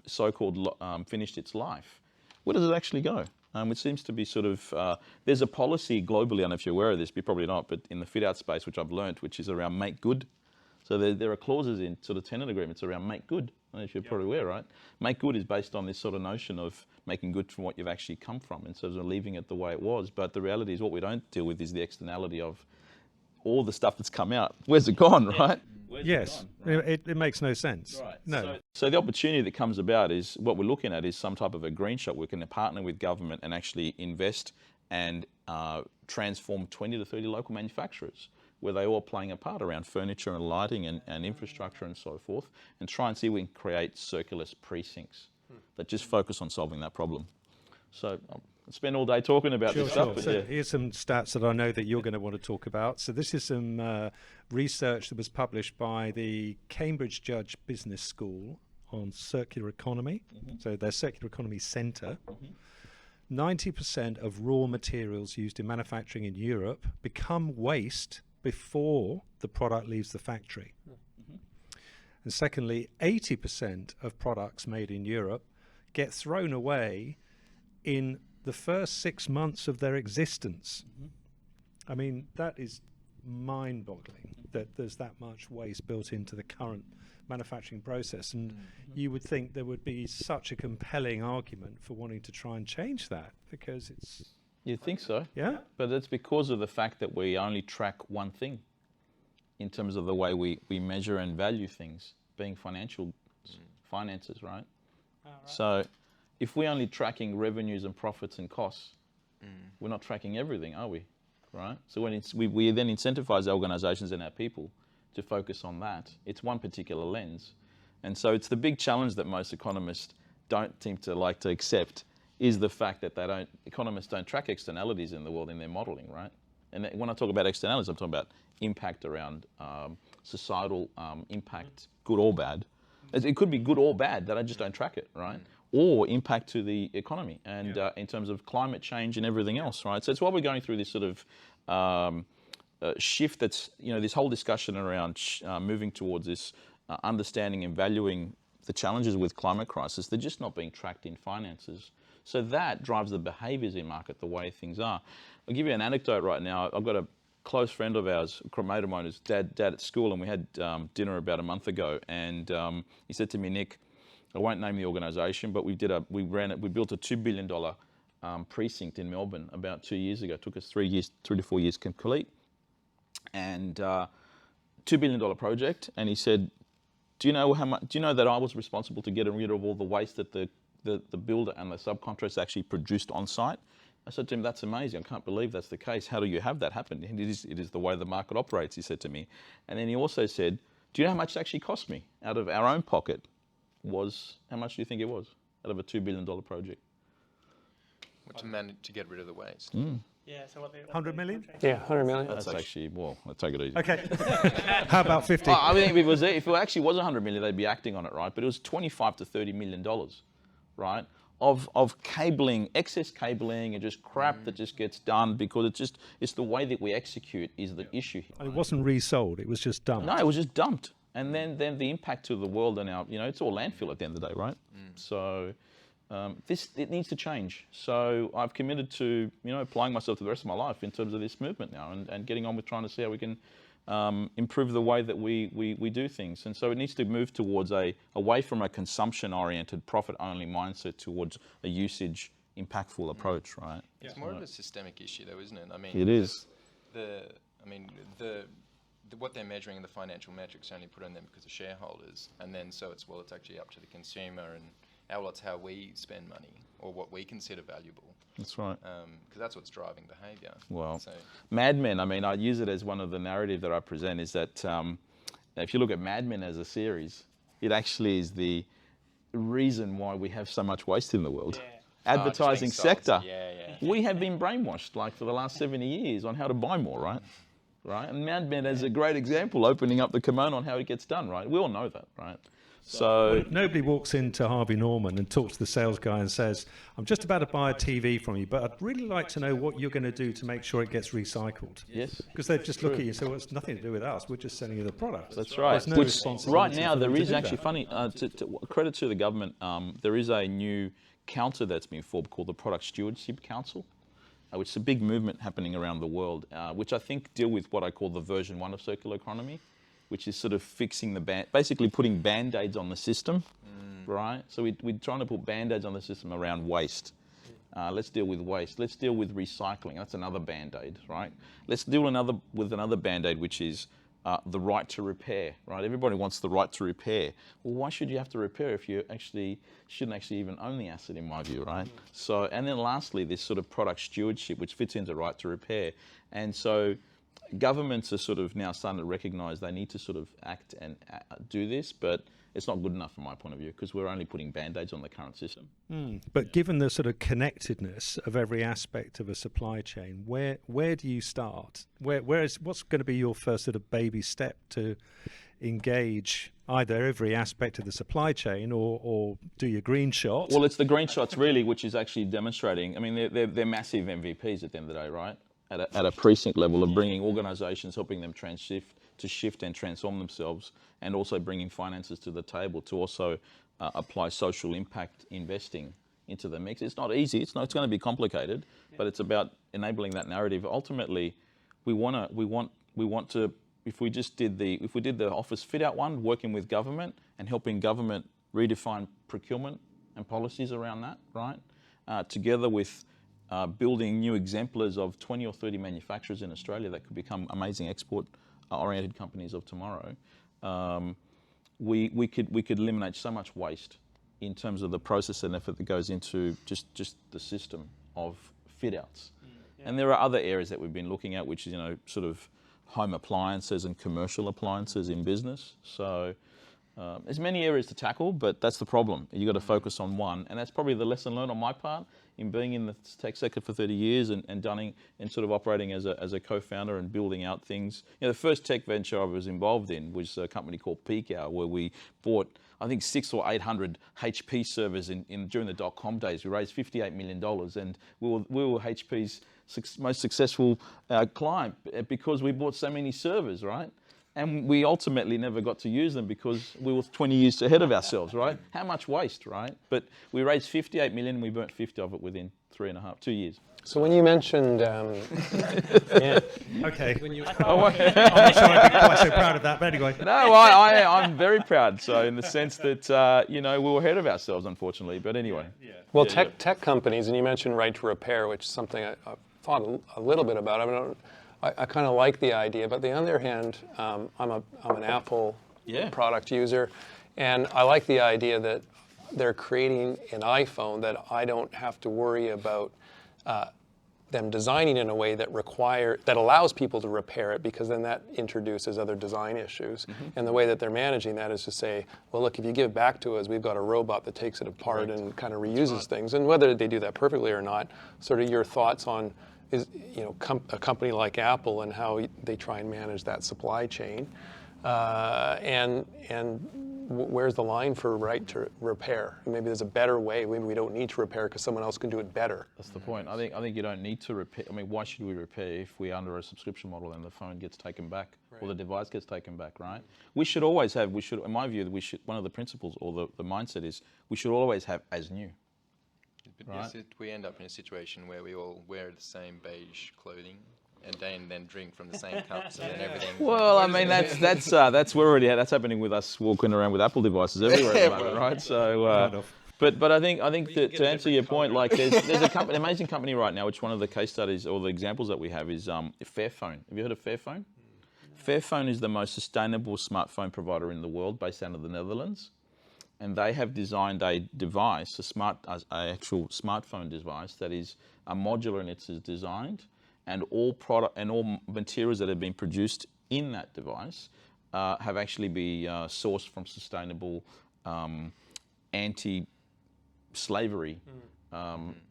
so-called finished its life? Where does it actually go? It seems to be sort of, there's a policy globally, I don't know if you're aware of this, but probably not, but in the fit-out space, which I've learnt, which is around make good. So there are clauses in sort of tenant agreements around make good. I don't know if you're probably aware, right? Make good is based on this sort of notion of making good from what you've actually come from instead of leaving it the way it was. But the reality is what we don't deal with is the externality of all the stuff that's come out. Where's it gone, right? Yes, it makes no sense. Right. No. So the opportunity that comes about is what we're looking at is some type of a green shot. We can partner with government and actually invest and transform 20 to 30 local manufacturers where they all playing a part around furniture and lighting and infrastructure and so forth, and try and see if we can create circularist precincts that just focus on solving that problem. So spend all day talking about Sure, this stuff. sure. But So yeah. here's some stats that I know that you're going to want to talk about. So this is some research that was published by the Cambridge Judge Business School on circular economy. So their circular economy centre. 90% of raw materials used in manufacturing in Europe become waste before the product leaves the factory. And secondly, 80% of products made in Europe get thrown away in the first 6 months of their existence. I mean, that is mind-boggling that there's that much waste built into the current manufacturing process. And you would think there would be such a compelling argument for wanting to try and change that, because it's, You'd think so. yeah? But that's because of the fact that we only track one thing in terms of the way we measure and value things, being finances, right? So if we're only tracking revenues and profits and costs, we're not tracking everything, are we? Right? So when we then incentivize organizations and our people to focus on that. It's one particular lens. And so it's the big challenge that most economists don't seem to like to accept, is the fact that economists don't track externalities in the world in their modeling, right? And when I talk about externalities, I'm talking about impact around societal impact, good or bad. It could be good or bad, that I just don't track it, right? Or impact to the economy and in terms of climate change and everything else, right? So it's why we're going through this sort of shift that's, this whole discussion around moving towards this understanding and valuing the challenges with climate crisis. They're just not being tracked in finances. So that drives the behaviours in market, the way things are. I'll give you an anecdote right now. I've got a close friend of ours, a mate of mine, who's dad at school, and we had dinner about a month ago, and he said to me, Nick, I won't name the organisation, but we built a $2 billion precinct in Melbourne about 2 years ago. It took us 3 to 4 years to complete, and $2 billion project. And he said, do you know that I was responsible to get rid of all the waste that the builder and the subcontractors actually produced on site? I said to him, that's amazing. I can't believe that's the case. How do you have that happen? It is the way the market operates, he said to me. And then he also said, do you know how much it actually cost me out of our own pocket? How much do you think it was out of a $2 billion project? To manage to get rid of the waste. Yeah, so what 100 million? Yeah, 100 million. That's actually, well, let's take it easy. Okay. How about 50? I mean, if it actually was 100 million, they'd be acting on it, right? But it was $25 to $30 million, right? Of cabling, excess cabling, and just crap that just gets done because it's the way that we execute is the issue here. And it wasn't resold, it was just dumped. No, it was just dumped. And then the impact to the world and our, it's all landfill at the end of the day, right? So it needs to change. So I've committed to, applying myself to the rest of my life in terms of this movement now and getting on with trying to see how we can improve the way that we do things. And so it needs to move towards away from a consumption-oriented, profit-only mindset towards a usage, impactful approach, right? It's more of a systemic issue, though, isn't it? I mean, it is. What they're measuring in the financial metrics only put on them because of shareholders, and then so it's actually up to the consumer, and it's how we spend money or what we consider valuable. That's right. Because that's what's driving behaviour. Well, so, Mad Men, I use it as one of the narrative that I present, is that if you look at Mad Men as a series, it actually is the reason why we have so much waste in the world. Yeah. Advertising sector. Yeah. We have been brainwashed for the last 70 years on how to buy more, right? Right? And Mad Men is a great example, opening up the kimono on how it gets done, right? We all know that, right? So nobody walks into Harvey Norman and talks to the sales guy and says, I'm just about to buy a TV from you, but I'd really like to know what you're going to do to make sure it gets recycled. yes. Because they just look at you and say, well, it's nothing to do with us. We're just selling you the product. That's right. There's no Which responsibility right now for them there to is do actually that. funny. Credit to the government. There is a new council that's been formed called the Product Stewardship Council, which is a big movement happening around the world, which I think deal with what I call the version 1 of circular economy, which is sort of fixing basically putting band-aids on the system, right? So we're trying to put band-aids on the system around waste. Let's deal with waste. Let's deal with recycling. That's another band-aid, right? Let's deal with another band-aid, which is the right to repair, right? Everybody wants the right to repair. Well, why should you have to repair if you shouldn't actually even own the asset, in my view, right? So, and then lastly, this sort of product stewardship, which fits into right to repair. And so governments are sort of now starting to recognise they need to sort of act and do this, but it's not good enough from my point of view, because we're only putting band-aids on the current system. But given the sort of connectedness of every aspect of a supply chain, where do you start? What's going to be your first sort of baby step to engage either every aspect of the supply chain or do your green shot? Well, it's the green shots really, which is actually demonstrating. I mean, they're massive MVPs at the end of the day, right? At a precinct level of bringing organisations, helping them shift and transform themselves, and also bringing finances to the table to also apply social impact investing into the mix. It's not easy. It's going to be complicated, but it's about enabling that narrative. Ultimately, we want to. If we did the office fit out one, working with government and helping government redefine procurement and policies around that, right? Together with building new exemplars of 20 or 30 manufacturers in Australia that could become amazing export-oriented companies of tomorrow, we could eliminate so much waste in terms of the process and effort that goes into just the system of fit-outs. And there are other areas that we've been looking at, which is, sort of home appliances and commercial appliances in business. So there's many areas to tackle, but that's the problem. You've got to focus on one, and that's probably the lesson learned on my part in being in the tech sector for 30 years and sort of operating as a co-founder and building out things. The first tech venture I was involved in was a company called Peak Hour, where we bought, I think, 600 or 800 HP servers during the dot-com days. We raised $58 million, and we were HP's most successful client because we bought so many servers, right? And we ultimately never got to use them because we were 20 years ahead of ourselves, right? How much waste, right? But we raised 58 million and we burnt 50 of it within 2 years. So when you mentioned, Okay. Oh, I'm not sure I'd be quite so proud of that, but anyway. No, I'm very proud. So in the sense that, we were ahead of ourselves, unfortunately. But anyway. well, tech companies, and you mentioned right to repair, which is something I thought a little bit about. I kind of like the idea, but on the other hand, I'm an Apple product user, and I like the idea that they're creating an iPhone that I don't have to worry about them designing in a way that allows people to repair it, because then that introduces other design issues. And the way that they're managing that is to say, well, look, if you give it back to us, we've got a robot that takes it apart and kind of reuses things. And whether they do that perfectly or not, sort of your thoughts on a company like Apple and how they try and manage that supply chain, and where's the line for right to repair? Maybe there's a better way. Maybe we don't need to repair because someone else can do it better. That's the point. I think you don't need to repair. I mean, why should we repair if we're under a subscription model and the phone gets taken back or the device gets taken back, right? We should always have. In my view, one of the principles or the mindset is we should always have as new. But yes, we end up in a situation where we all wear the same beige clothing and then drink from the same cups and then everything. Well, I mean, that's we're already that's happening with us walking around with Apple devices everywhere at the moment, right? So, but I think that to answer your point, like there's an amazing company right now, which one of the case studies or the examples that we have is Fairphone. Have you heard of Fairphone? Fairphone is the most sustainable smartphone provider in the world, based out of the Netherlands. And they have designed a device, an actual smartphone device that is modular in its design, and all materials that have been produced in that device have actually been sourced from sustainable, anti-slavery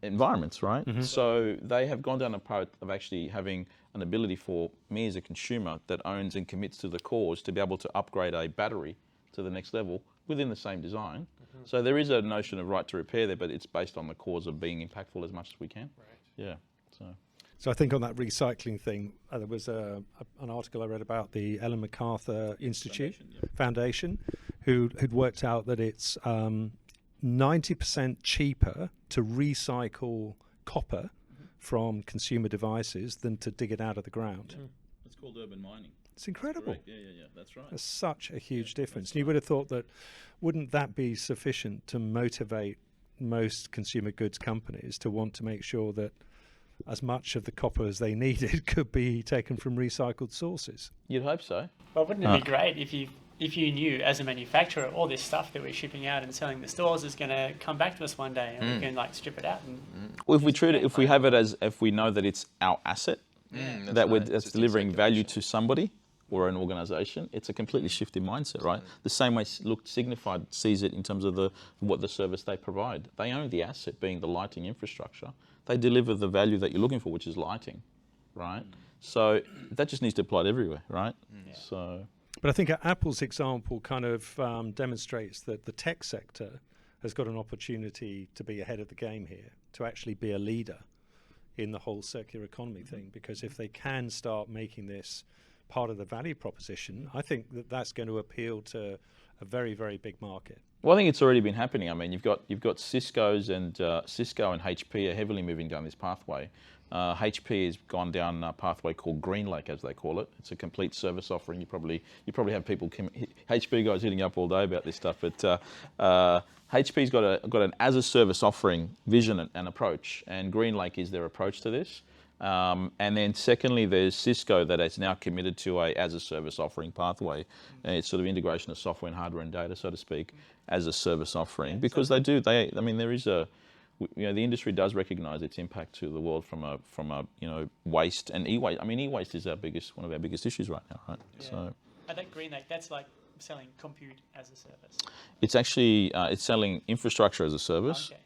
environments, right? So they have gone down the path of actually having an ability for me as a consumer that owns and commits to the cause to be able to upgrade a battery to the next level within the same design. So there is a notion of right to repair there, but it's based on the cause of being impactful as much as we can. Yeah. So I think on that recycling thing, there was an article I read about the Ellen MacArthur Institute Foundation, who'd worked out that it's 90% cheaper to recycle copper from consumer devices than to dig it out of the ground. It's called urban mining. It's incredible. Yeah, that's right. There's such a huge difference. And you would have thought that, wouldn't that be sufficient to motivate most consumer goods companies to want to make sure that as much of the copper as they needed could be taken from recycled sources? You'd hope so. Well, wouldn't it be great if you knew as a manufacturer all this stuff that we're shipping out and selling the stores is going to come back to us one day and we can strip it out? And well, if we have it as, if we know that it's our asset, that's delivering value to somebody or an organisation. It's a completely shifting mindset, right? The same way Signify sees it in terms of what the service they provide. They own the asset, being the lighting infrastructure. They deliver the value that you're looking for, which is lighting, right? So that just needs to apply everywhere, right? So. But I think Apple's example kind of demonstrates that the tech sector has got an opportunity to be ahead of the game here, to actually be a leader in the whole circular economy thing, because if they can start making this part of the value proposition, I think that that's going to appeal to a very, very big market. Well, I think it's already been happening. I mean, you've got Cisco and HP are heavily moving down this pathway. HP has gone down a pathway called GreenLake, as they call it. It's a complete service offering. You probably have people HP guys hitting up all day about this stuff, but HP's got an as a service offering vision and approach, and GreenLake is their approach to this. And then secondly, there's Cisco that is now committed to a as a service offering pathway. It's sort of integration of software and hardware and data, so to speak, as a service offering, because the industry does recognise its impact to the world from a waste and e-waste. I mean, e-waste is one of our biggest issues right now, right? Yeah. So. I think GreenLake, that's like selling compute as a service. It's actually it's selling infrastructure as a service. Okay.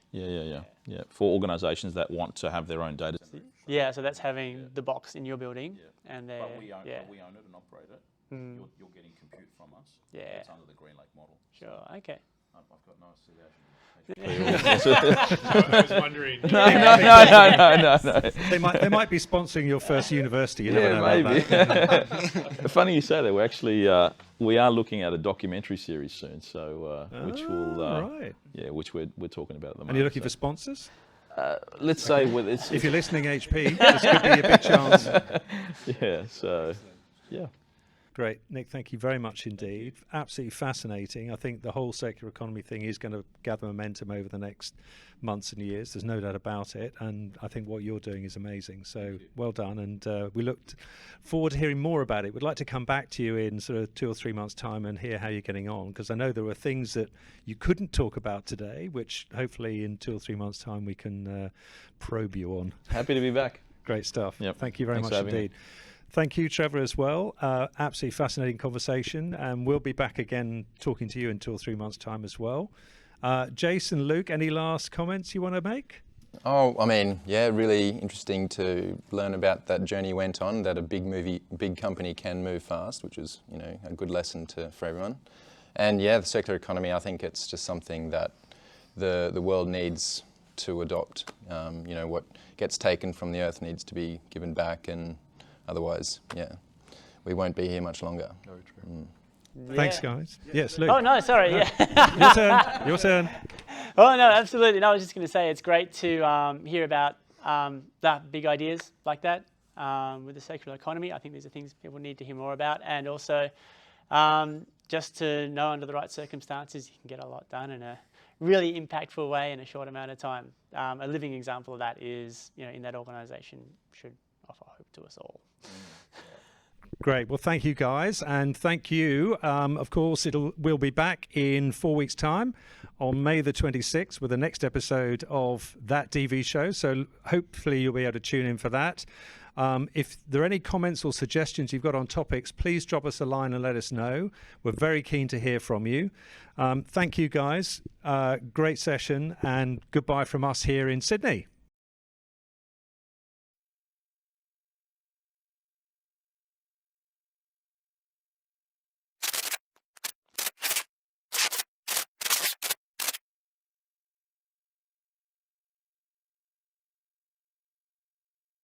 Yeah. For organisations that want to have their own data. Yeah, so that's having the box in your building, and But we own it and operate it. You're getting compute from us. Yeah. It's under the GreenLake model. Sure. Okay. I've got no affiliation. I was wondering. No. They might be sponsoring your first university. You never know maybe. about that. Funny you say that. We're actually we are looking at a documentary series soon, so which will right. which we're talking about at the moment. And you're looking for sponsors? Let's say with it's If you're listening, HP, this could be a big chance. yeah. So yeah. Great, Nick, thank you very much indeed. Absolutely fascinating. I think the whole circular economy thing is going to gather momentum over the next months and years. There's no doubt about it. And I think what you're doing is amazing. So well done. And we look forward to hearing more about it. We'd like to come back to you in sort of 2 or 3 months' time and hear how you're getting on, because I know there were things that you couldn't talk about today, which hopefully in 2 or 3 months' time we can probe you on. Happy to be back. Great stuff. Yep. Thank you very Thanks much for having me. indeed. Thank you, Trevor, as well. Absolutely fascinating conversation. And we'll be back again talking to you in 2 or 3 months' time as well. Jason, Luke, any last comments you want to make? Oh, I mean, yeah, really interesting to learn about that journey you went on, that a big company can move fast, which is, a good lesson for everyone. And yeah, the circular economy, I think it's just something that the world needs to adopt. What gets taken from the earth needs to be given back, and otherwise, we won't be here much longer. Very true. Thanks, guys. Yes, Luke. Oh, no, sorry. Yeah. Your turn. Oh, no, absolutely. No, I was just going to say it's great to hear about that big ideas like that with the circular economy. I think these are things people need to hear more about. And also just to know under the right circumstances, you can get a lot done in a really impactful way in a short amount of time. A living example of that is, in that organisation should offer hope to us all. Great. Well, thank you, guys. And thank you. Of course, we'll be back in 4 weeks' time on May the 26th with the next episode of That DV Show. So hopefully you'll be able to tune in for that. If there are any comments or suggestions you've got on topics, please drop us a line and let us know. We're very keen to hear from you. Thank you, guys. Great session, and goodbye from us here in Sydney.